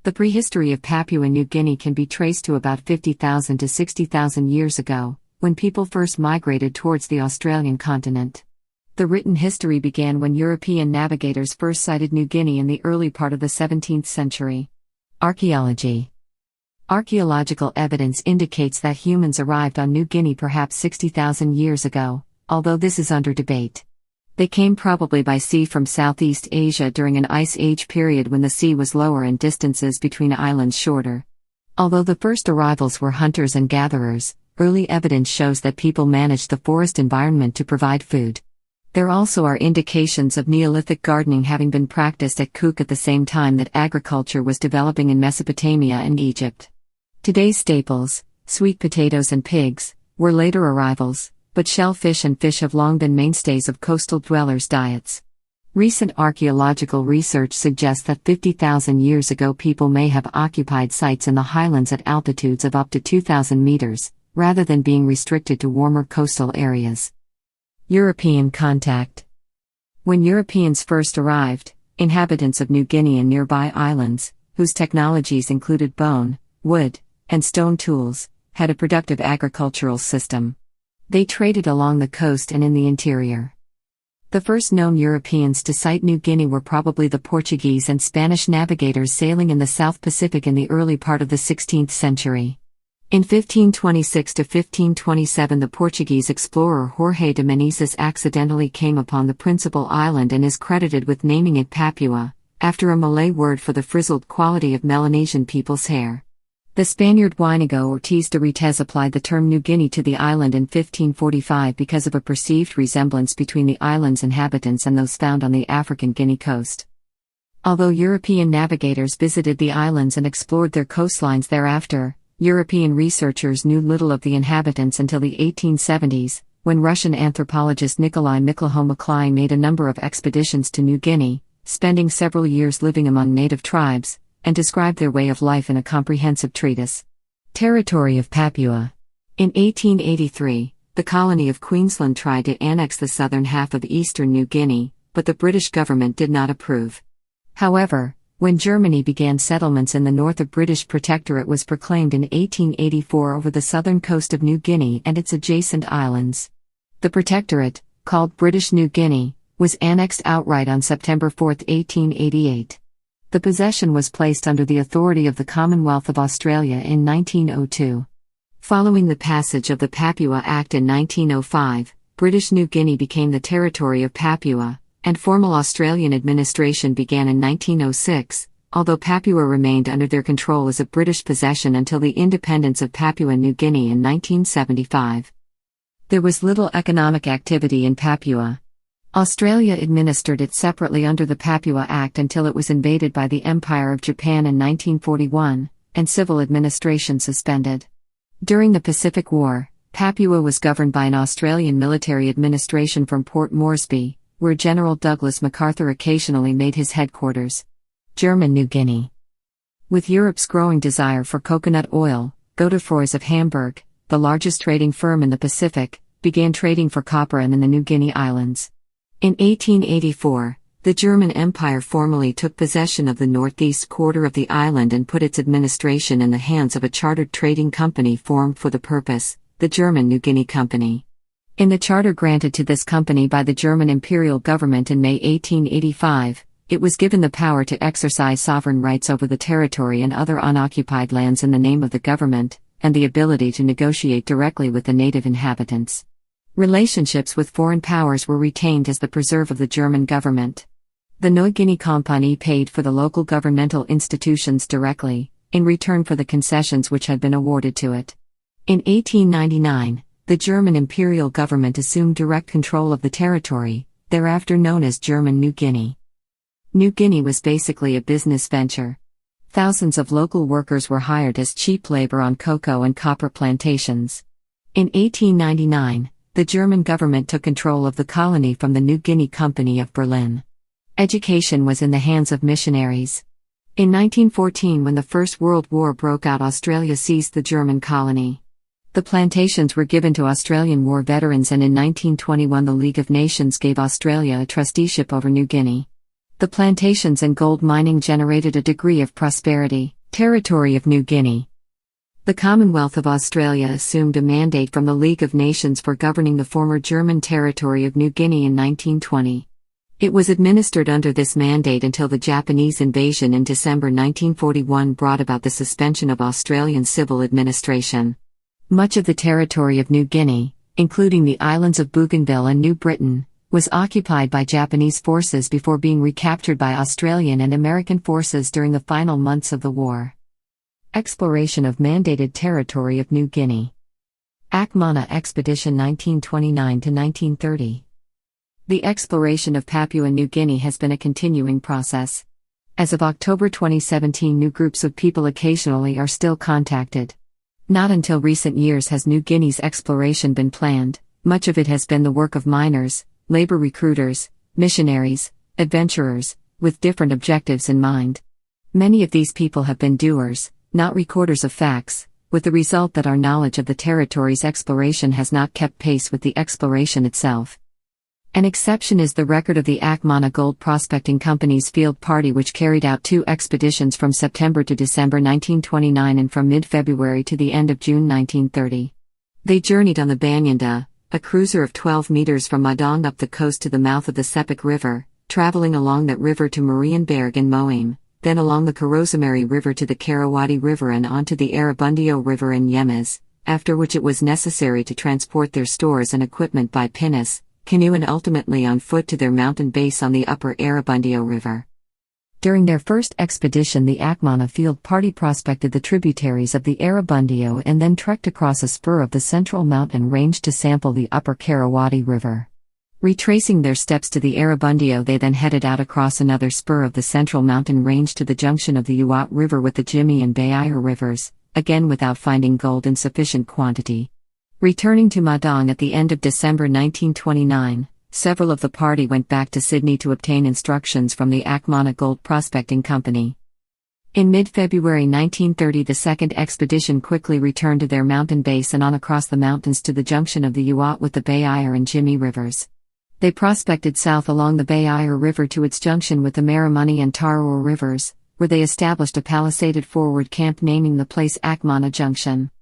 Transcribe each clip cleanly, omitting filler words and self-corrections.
The prehistory of Papua New Guinea can be traced to about 50,000 to 60,000 years ago, when people first migrated towards the Australian continent. The written history began when European navigators first sighted New Guinea in the early part of the 17th century. Archaeology. Archaeological evidence indicates that humans arrived on New Guinea perhaps 60,000 years ago, although this is under debate. They came probably by sea from Southeast Asia during an Ice Age period when the sea was lower and distances between islands shorter. Although the first arrivals were hunters and gatherers, early evidence shows that people managed the forest environment to provide food. There also are indications of Neolithic gardening having been practiced at Cook at the same time that agriculture was developing in Mesopotamia and Egypt. Today's staples, sweet potatoes and pigs, were later arrivals, but shellfish and fish have long been mainstays of coastal dwellers' diets. Recent archaeological research suggests that 50,000 years ago people may have occupied sites in the highlands at altitudes of up to 2,000 meters, rather than being restricted to warmer coastal areas. European contact. When Europeans first arrived, inhabitants of New Guinea and nearby islands, whose technologies included bone, wood, and stone tools, had a productive agricultural system. They traded along the coast and in the interior. The first known Europeans to sight New Guinea were probably the Portuguese and Spanish navigators sailing in the South Pacific in the early part of the 16th century. In 1526 to 1527, the Portuguese explorer Jorge de Menezes accidentally came upon the principal island and is credited with naming it Papua, after a Malay word for the frizzled quality of Melanesian people's hair. The Spaniard Inigo Ortiz de Retez applied the term New Guinea to the island in 1545 because of a perceived resemblance between the island's inhabitants and those found on the African Guinea coast. Although European navigators visited the islands and explored their coastlines thereafter, European researchers knew little of the inhabitants until the 1870s, when Russian anthropologist Nikolai Mikhailovich made a number of expeditions to New Guinea, spending several years living among native tribes, and described their way of life in a comprehensive treatise. Territory of Papua. In 1883, the colony of Queensland tried to annex the southern half of eastern New Guinea, but the British government did not approve. However, when Germany began settlements in the north of British Protectorate was proclaimed in 1884 over the southern coast of New Guinea and its adjacent islands. The Protectorate, called British New Guinea, was annexed outright on September 4, 1888. The possession was placed under the authority of the Commonwealth of Australia in 1902. Following the passage of the Papua Act in 1905, British New Guinea became the territory of Papua, and formal Australian administration began in 1906, although Papua remained under their control as a British possession until the independence of Papua New Guinea in 1975. There was little economic activity in Papua. Australia administered it separately under the Papua Act until it was invaded by the Empire of Japan in 1941, and civil administration suspended. During the Pacific War, Papua was governed by an Australian military administration from Port Moresby, where General Douglas MacArthur occasionally made his headquarters. German New Guinea. With Europe's growing desire for coconut oil, Godefroy's of Hamburg, the largest trading firm in the Pacific, began trading for copper and in the New Guinea Islands. In 1884, the German Empire formally took possession of the northeast quarter of the island and put its administration in the hands of a chartered trading company formed for the purpose, the German New Guinea Company. In the charter granted to this company by the German imperial government in May 1885, it was given the power to exercise sovereign rights over the territory and other unoccupied lands in the name of the government, and the ability to negotiate directly with the native inhabitants. Relationships with foreign powers were retained as the preserve of the German government. The New Guinea Company paid for the local governmental institutions directly, in return for the concessions which had been awarded to it. In 1899, the German imperial government assumed direct control of the territory, thereafter known as German New Guinea. New Guinea was basically a business venture. Thousands of local workers were hired as cheap labor on cocoa and copper plantations. In 1899, the German government took control of the colony from the New Guinea Company of Berlin. Education was in the hands of missionaries. In 1914, when the First World War broke out, Australia seized the German colony. The plantations were given to Australian war veterans, and in 1921 the League of Nations gave Australia a trusteeship over New Guinea. The plantations and gold mining generated a degree of prosperity. Territory of New Guinea. The Commonwealth of Australia assumed a mandate from the League of Nations for governing the former German territory of New Guinea in 1920. It was administered under this mandate until the Japanese invasion in December 1941 brought about the suspension of Australian civil administration. Much of the territory of New Guinea, including the islands of Bougainville and New Britain, was occupied by Japanese forces before being recaptured by Australian and American forces during the final months of the war. Exploration of mandated territory of New Guinea. Akmana Expedition 1929–1930. The exploration of Papua New Guinea has been a continuing process. As of October 2017, new groups of people occasionally are still contacted. Not until recent years has New Guinea's exploration been planned. Much of it has been the work of miners, labor recruiters, missionaries, adventurers, with different objectives in mind. Many of these people have been doers, not recorders of facts, with the result that our knowledge of the territory's exploration has not kept pace with the exploration itself. An exception is the record of the Akmana Gold Prospecting Company's field party, which carried out 2 expeditions from September to December 1929 and from mid-February to the end of June 1930. They journeyed on the Banyanda, a cruiser of 12 meters from Madong up the coast to the mouth of the Sepik River, traveling along that river to Marienberg and Moame, then along the Karozamari River to the Karawadi River and onto the Arabundio River in Yemes, after which it was necessary to transport their stores and equipment by pinnace, canoe and ultimately on foot to their mountain base on the upper Arabundio River. During their first expedition, the Akmana field party prospected the tributaries of the Arabundio and then trekked across a spur of the central mountain range to sample the upper Karawadi River. Retracing their steps to the Arabundio, they then headed out across another spur of the central mountain range to the junction of the Uat River with the Jimmy and Bayir rivers, again without finding gold in sufficient quantity. Returning to Madong at the end of December 1929, several of the party went back to Sydney to obtain instructions from the Akmana Gold Prospecting Company. In mid-February 1930, the second expedition quickly returned to their mountain base and on across the mountains to the junction of the Uat with the Bayir and Jimmy rivers. They prospected south along the Bayir River to its junction with the Marimuni and Tarawar rivers, where they established a palisaded forward camp naming the place Akmana Junction.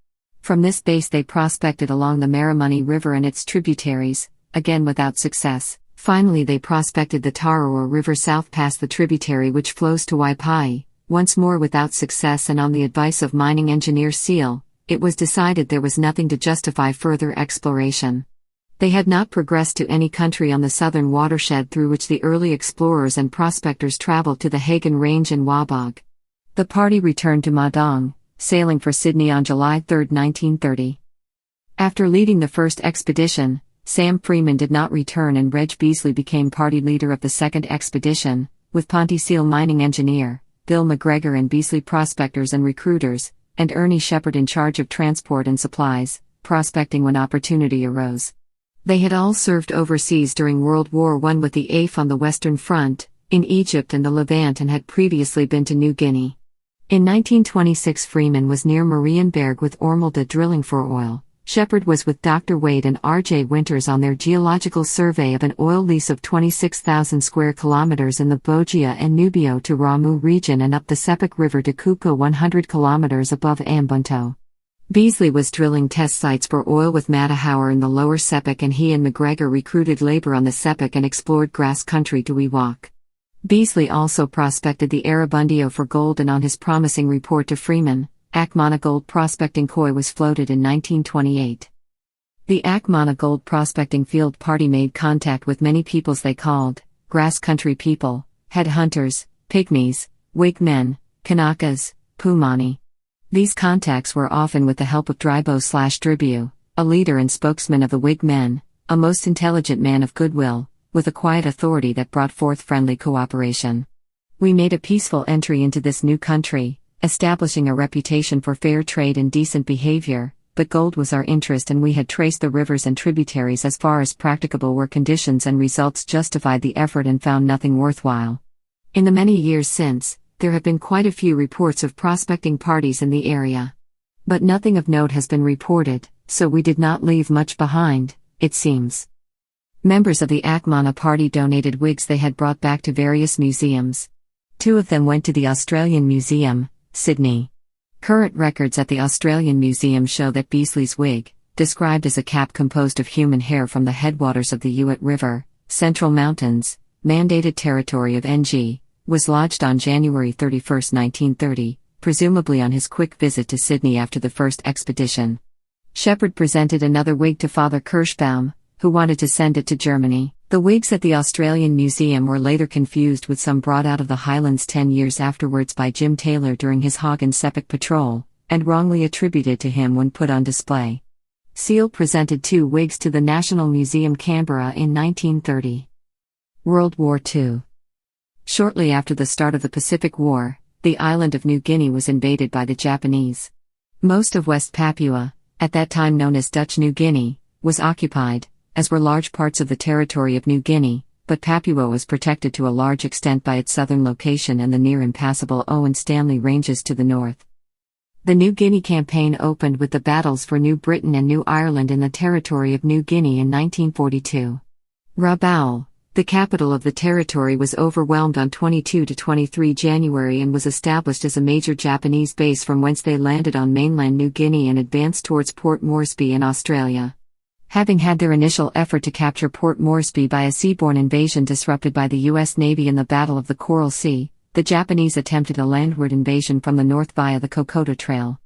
From this base they prospected along the Marimuni River and its tributaries, again without success. Finally they prospected the Tarawar River south past the tributary which flows to Waipai, once more without success, and on the advice of mining engineer Seal, it was decided there was nothing to justify further exploration. They had not progressed to any country on the southern watershed through which the early explorers and prospectors traveled to the Hagan Range and Wabog. The party returned to Madong, sailing for Sydney on July 3, 1930. After leading the first expedition, Sam Freeman did not return and Reg Beasley became party leader of the second expedition, with Ponty Seal mining engineer, Bill McGregor and Beasley prospectors and recruiters, and Ernie Shepard in charge of transport and supplies, prospecting when opportunity arose. They had all served overseas during World War I with the AIF on the Western Front, in Egypt and the Levant, and had previously been to New Guinea. In 1926 Freeman was near Marienberg with Ormelda drilling for oil. Shepard was with Dr. Wade and R.J. Winters on their geological survey of an oil lease of 26,000 square kilometers in the Bogia and Nubio to Ramu region and up the Sepik River to Kuka 100 kilometers above Ambunto. Beasley was drilling test sites for oil with Matahauer in the lower Sepik, and he and McGregor recruited labor on the Sepik and explored grass country to Ewok. Beasley also prospected the Arabundio for gold, and on his promising report to Freeman, Akmana Gold Prospecting Koi was floated in 1928. The Akmana Gold Prospecting Field Party made contact with many peoples they called grass country people, headhunters, pygmies, Whig men, Kanakas, Pumani. These contacts were often with the help of Dribo/Dribu, a leader and spokesman of the Whig men, a most intelligent man of goodwill, with a quiet authority that brought forth friendly cooperation. We made a peaceful entry into this new country, establishing a reputation for fair trade and decent behavior, but gold was our interest, and we had traced the rivers and tributaries as far as practicable where conditions and results justified the effort and found nothing worthwhile. In the many years since, there have been quite a few reports of prospecting parties in the area. But nothing of note has been reported, so we did not leave much behind, it seems. Members of the Akmana party donated wigs they had brought back to various museums. 2 of them went to the Australian Museum, Sydney. Current records at the Australian Museum show that Beasley's wig, described as a cap composed of human hair from the headwaters of the Uat River, Central Mountains, mandated territory of NG, was lodged on January 31, 1930, presumably on his quick visit to Sydney after the first expedition. Shepherd presented another wig to Father Kirschbaum, who wanted to send it to Germany. The wigs at the Australian Museum were later confused with some brought out of the Highlands 10 years afterwards by Jim Taylor during his Hagen Sepik patrol, and wrongly attributed to him when put on display. Seal presented 2 wigs to the National Museum Canberra in 1930. World War II. Shortly after the start of the Pacific War, the island of New Guinea was invaded by the Japanese. Most of West Papua, at that time known as Dutch New Guinea, was occupied, as were large parts of the territory of New Guinea, but Papua was protected to a large extent by its southern location and the near-impassable Owen Stanley Ranges to the north. The New Guinea campaign opened with the battles for New Britain and New Ireland in the territory of New Guinea in 1942. Rabaul, the capital of the territory, was overwhelmed on 22 to 23 January and was established as a major Japanese base from whence they landed on mainland New Guinea and advanced towards Port Moresby in Australia. Having had their initial effort to capture Port Moresby by a seaborne invasion disrupted by the U.S. Navy in the Battle of the Coral Sea, the Japanese attempted a landward invasion from the north via the Kokoda Trail.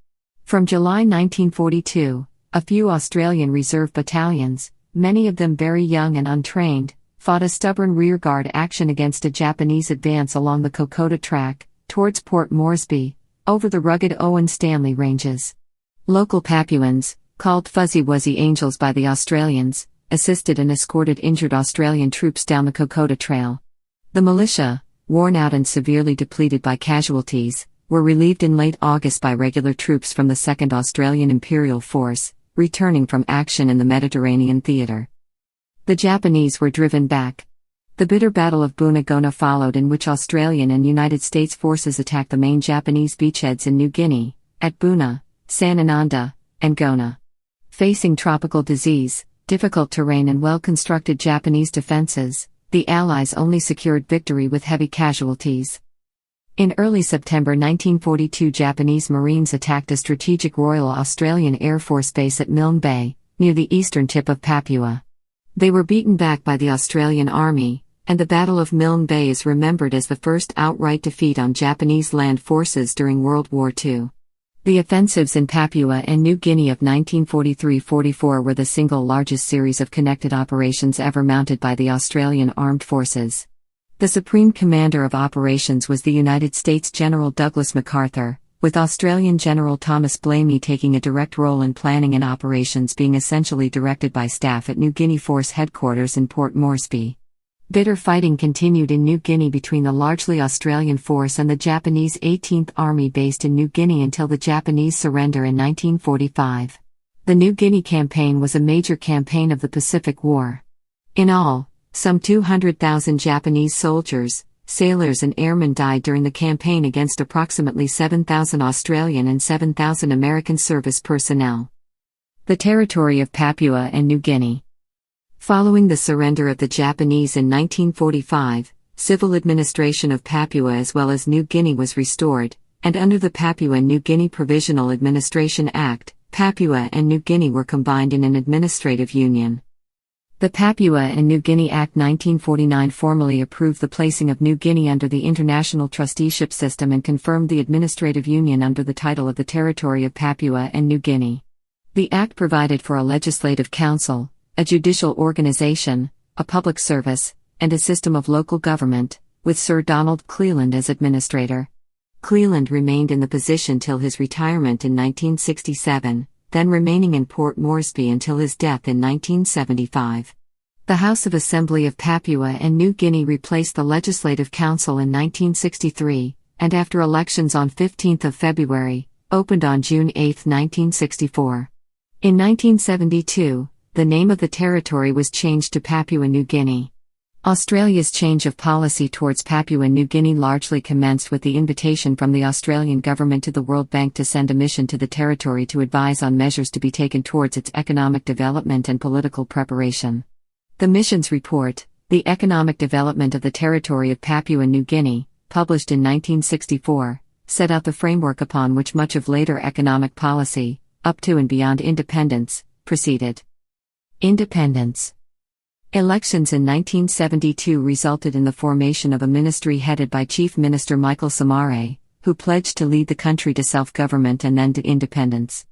From July 1942, a few Australian Reserve battalions, many of them very young and untrained, fought a stubborn rearguard action against a Japanese advance along the Kokoda Track, towards Port Moresby, over the rugged Owen Stanley Ranges. Local Papuans, called Fuzzy Wuzzy Angels by the Australians, assisted and escorted injured Australian troops down the Kokoda Trail. The militia, worn out and severely depleted by casualties, were relieved in late August by regular troops from the 2nd Australian Imperial Force, returning from action in the Mediterranean theatre. The Japanese were driven back. The bitter Battle of Bunagona followed, in which Australian and United States forces attacked the main Japanese beachheads in New Guinea, at Buna, Sanananda, and Gona. Facing tropical disease, difficult terrain and well-constructed Japanese defenses, the Allies only secured victory with heavy casualties. In early September 1942, Japanese Marines attacked a strategic Royal Australian Air Force base at Milne Bay, near the eastern tip of Papua. They were beaten back by the Australian Army, and the Battle of Milne Bay is remembered as the first outright defeat on Japanese land forces during World War II. The offensives in Papua and New Guinea of 1943-44 were the single largest series of connected operations ever mounted by the Australian Armed Forces. The Supreme Commander of Operations was the United States General Douglas MacArthur, with Australian General Thomas Blamey taking a direct role in planning and operations, being essentially directed by staff at New Guinea Force Headquarters in Port Moresby. Bitter fighting continued in New Guinea between the largely Australian force and the Japanese 18th Army based in New Guinea until the Japanese surrender in 1945. The New Guinea campaign was a major campaign of the Pacific War. In all, some 200,000 Japanese soldiers, sailors and airmen died during the campaign against approximately 7,000 Australian and 7,000 American service personnel. The territory of Papua and New Guinea. Following the surrender of the Japanese in 1945, civil administration of Papua as well as New Guinea was restored, and under the Papua New Guinea Provisional Administration Act, Papua and New Guinea were combined in an administrative union. The Papua and New Guinea Act 1949 formally approved the placing of New Guinea under the international trusteeship system and confirmed the administrative union under the title of the Territory of Papua and New Guinea. The act provided for a legislative council, a judicial organization, a public service, and a system of local government, with Sir Donald Cleland as administrator. Cleland remained in the position till his retirement in 1967, then remaining in Port Moresby until his death in 1975. The House of Assembly of Papua and New Guinea replaced the Legislative Council in 1963, and after elections on 15 February, opened on June 8, 1964. In 1972, the name of the territory was changed to Papua New Guinea. Australia's change of policy towards Papua New Guinea largely commenced with the invitation from the Australian government to the World Bank to send a mission to the territory to advise on measures to be taken towards its economic development and political preparation. The mission's report, The Economic Development of the Territory of Papua New Guinea, published in 1964, set out the framework upon which much of later economic policy, up to and beyond independence, proceeded. Independence. Elections in 1972 resulted in the formation of a ministry headed by Chief Minister Michael Samare, who pledged to lead the country to self-government and then to independence.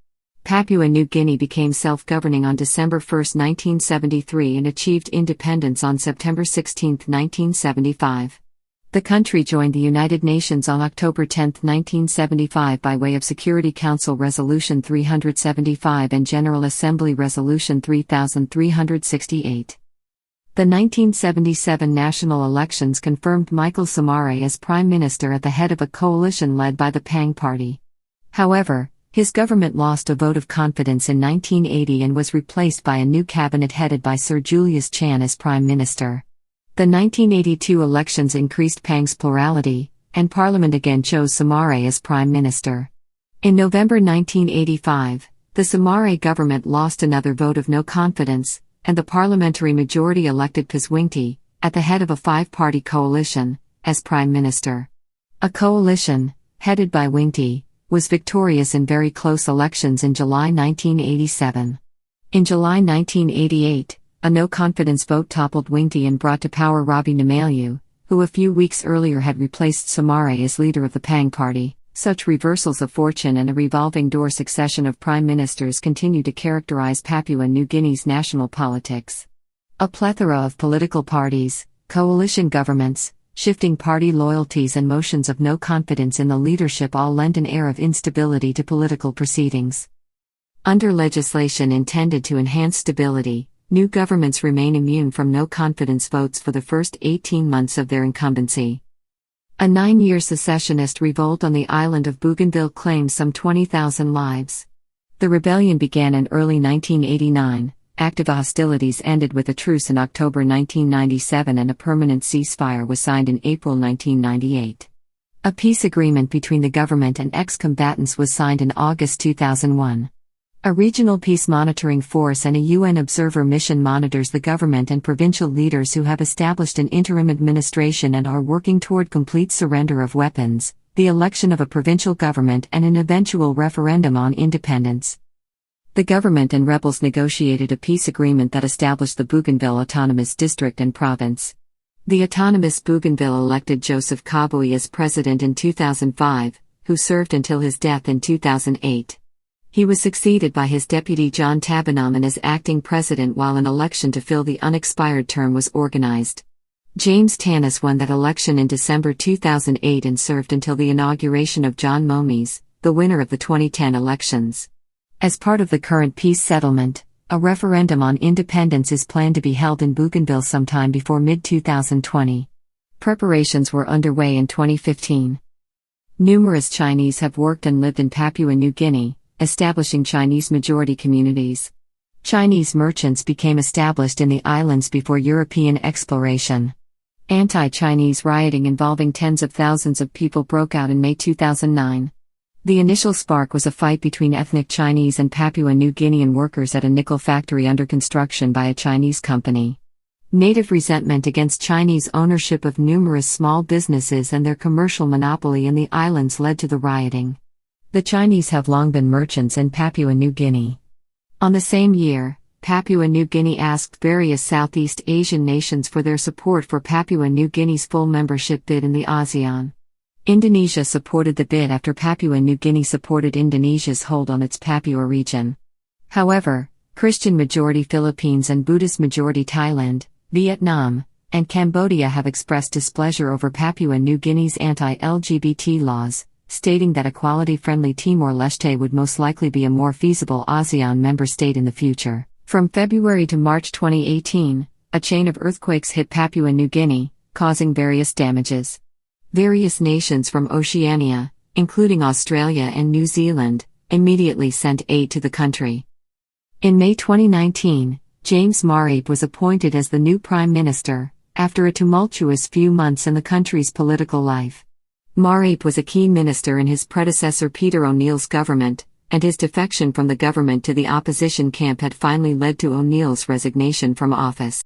Papua New Guinea became self-governing on December 1, 1973 and achieved independence on September 16, 1975. The country joined the United Nations on October 10, 1975 by way of Security Council Resolution 375 and General Assembly Resolution 3368. The 1977 national elections confirmed Michael Samare as Prime Minister at the head of a coalition led by the Pang Party. However, his government lost a vote of confidence in 1980 and was replaced by a new cabinet headed by Sir Julius Chan as Prime Minister. The 1982 elections increased Pang's plurality, and Parliament again chose Samare as Prime Minister. In November 1985, the Samare government lost another vote of no confidence, and the parliamentary majority elected Pizwingti, at the head of a five-party coalition, as Prime Minister. A coalition, headed by Wingti, was victorious in very close elections in July 1987. In July 1988, a no-confidence vote toppled Wingti and brought to power Robbie Namalu, who a few weeks earlier had replaced Samare as leader of the Pang Party. Such reversals of fortune and a revolving door succession of prime ministers continue to characterize Papua New Guinea's national politics. A plethora of political parties, coalition governments, shifting party loyalties and motions of no confidence in the leadership all lend an air of instability to political proceedings. Under legislation intended to enhance stability, new governments remain immune from no confidence votes for the first 18 months of their incumbency. A 9-year secessionist revolt on the island of Bougainville claimed some 20,000 lives. The rebellion began in early 1989, active hostilities ended with a truce in October 1997 and a permanent ceasefire was signed in April 1998. A peace agreement between the government and ex-combatants was signed in August 2001. A regional peace monitoring force and a UN observer mission monitors the government and provincial leaders who have established an interim administration and are working toward complete surrender of weapons, the election of a provincial government and an eventual referendum on independence. The government and rebels negotiated a peace agreement that established the Bougainville Autonomous District and Province. The autonomous Bougainville elected Joseph Kabui as president in 2005, who served until his death in 2008. He was succeeded by his deputy John Tabanaman as acting president while an election to fill the unexpired term was organized. James Tanis won that election in December 2008 and served until the inauguration of John Momies, the winner of the 2010 elections. As part of the current peace settlement, a referendum on independence is planned to be held in Bougainville sometime before mid-2020. Preparations were underway in 2015. Numerous Chinese have worked and lived in Papua New Guinea, establishing Chinese-majority communities. Chinese merchants became established in the islands before European exploration. Anti-Chinese rioting involving tens of thousands of people broke out in May 2009. The initial spark was a fight between ethnic Chinese and Papua New Guinean workers at a nickel factory under construction by a Chinese company. Native resentment against Chinese ownership of numerous small businesses and their commercial monopoly in the islands led to the rioting. The Chinese have long been merchants in Papua New Guinea. On the same year, Papua New Guinea asked various Southeast Asian nations for their support for Papua New Guinea's full membership bid in the ASEAN. Indonesia supported the bid after Papua New Guinea supported Indonesia's hold on its Papua region. However, Christian-majority Philippines and Buddhist-majority Thailand, Vietnam, and Cambodia have expressed displeasure over Papua New Guinea's anti-LGBT laws, stating that equality-friendly Timor-Leste would most likely be a more feasible ASEAN member state in the future. From February to March 2018, a chain of earthquakes hit Papua New Guinea, causing various damages. Various nations from Oceania, including Australia and New Zealand, immediately sent aid to the country. In May 2019, James Marip was appointed as the new Prime Minister, after a tumultuous few months in the country's political life. Marip was a key minister in his predecessor Peter O'Neill's government, and his defection from the government to the opposition camp had finally led to O'Neill's resignation from office.